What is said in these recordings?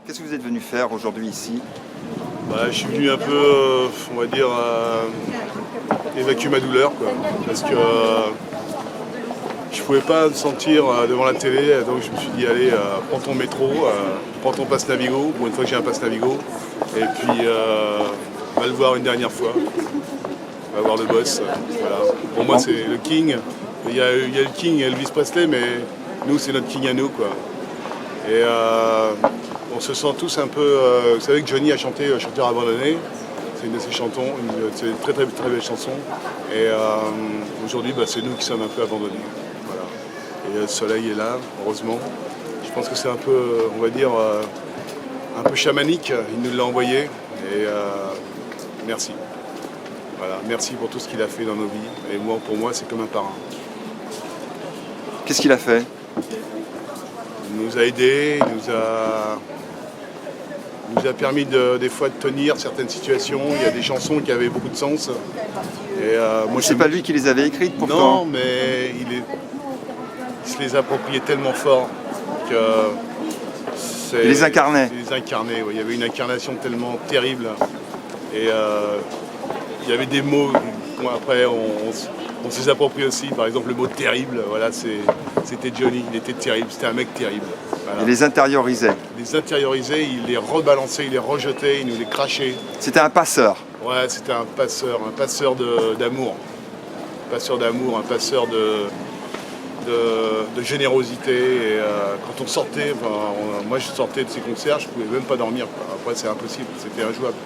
Qu'est-ce que vous êtes venu faire aujourd'hui ici? Je suis venu un peu, on va dire, évacuer ma douleur, quoi. Parce que je pouvais pas me sentir devant la télé, donc je me suis dit, allez, prends ton métro, prends ton passe Navigo, pour une fois que j'ai un passe Navigo, et puis va le voir une dernière fois, va voir le boss. Voilà. Pour moi, c'est le King. Il y a le King Elvis Presley, mais nous, c'est notre King à nous, quoi. Et on se sent tous un peu... vous savez que Johnny a chanté Chanteur abandonné. C'est une de ses chansons, c'est une très belle chanson. Et aujourd'hui, c'est nous qui sommes un peu abandonnés. Voilà. Et le soleil est là, heureusement. Je pense que c'est un peu, on va dire, un peu chamanique. Il nous l'a envoyé. Et merci. Voilà. Merci pour tout ce qu'il a fait dans nos vies. Et moi, pour moi, c'est comme un parrain. Qu'est-ce qu'il a fait? Il nous a aidés, il nous a permis des fois de tenir certaines situations. Il y a des chansons qui avaient beaucoup de sens. Et moi, c'est pas lui qui les avait écrites pourtant. Non, mais il se les appropriait tellement fort que il les incarnait. Il les incarnait, oui. Il y avait une incarnation tellement terrible. Et il y avait des mots. Bon, après, on se les approprie aussi. Par exemple, le mot terrible, voilà, c'était Johnny. Il était terrible. C'était un mec terrible. Voilà. Il les intériorisait. Il les intériorisait, il les rebalançait, il les rejetait, il nous les crachait. C'était un passeur. Ouais, c'était un passeur d'amour. Un passeur d'amour, un passeur de générosité. Et quand on sortait, moi je sortais de ces concerts, je ne pouvais même pas dormir, quoi. Après, c'est impossible, c'était injouable.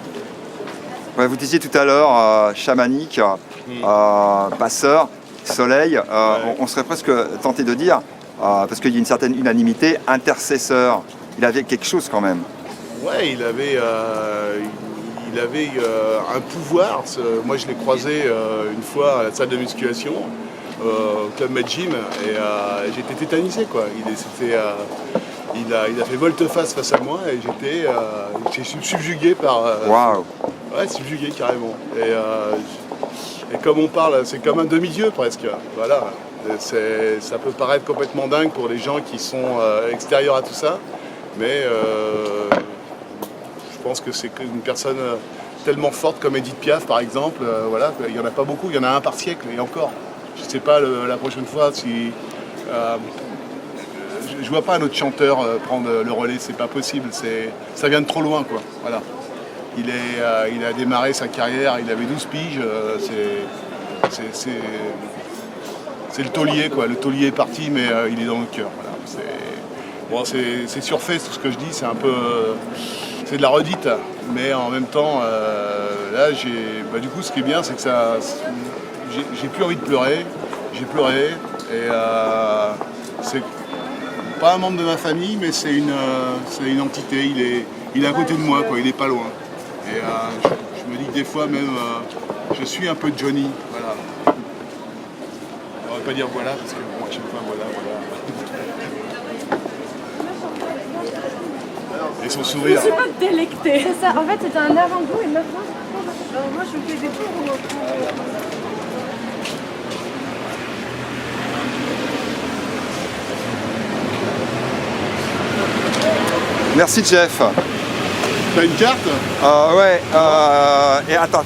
Ouais, vous disiez tout à l'heure, chamanique, passeur, soleil, Ouais. on serait presque tenté de dire, parce qu'il y a une certaine unanimité, intercesseur. Il avait quelque chose quand même. Ouais, il avait un pouvoir. Moi, je l'ai croisé une fois à la salle de musculation, au Club Med Gym, et j'étais tétanisé, quoi. Il a fait volte-face face à moi et j'ai subjugué par... Waouh! Ouais, subjugué carrément. Et comme on parle, c'est comme un demi-dieu presque. Voilà. Ça peut paraître complètement dingue pour les gens qui sont extérieurs à tout ça, mais je pense que c'est une personne tellement forte comme Edith Piaf par exemple. Voilà, il n'y en a pas beaucoup, il y en a un par siècle et encore. Je ne sais pas la prochaine fois si... je vois pas un autre chanteur prendre le relais, c'est pas possible, ça vient de trop loin, quoi. Voilà. Il a démarré sa carrière, il avait 12 piges, c'est le taulier, quoi. Le taulier est parti, mais il est dans notre cœur. Voilà. C'est surfait tout ce que je dis, c'est de la redite, mais en même temps, là, du coup, ce qui est bien, c'est que j'ai plus envie de pleurer, j'ai pleuré, et c'est pas un membre de ma famille, mais c'est une entité, il est à côté de moi, quoi. Il est pas loin. Et je me dis que des fois même, je suis un peu Johnny, voilà. On va pas dire voilà, parce que bon, à chaque fois, voilà. Et son sourire. Je suis pas délectée. C'est ça, en fait c'était un avant-goût et maintenant Moi je fais des tours. Merci Jeff. T'as une carte? Ouais, et attends.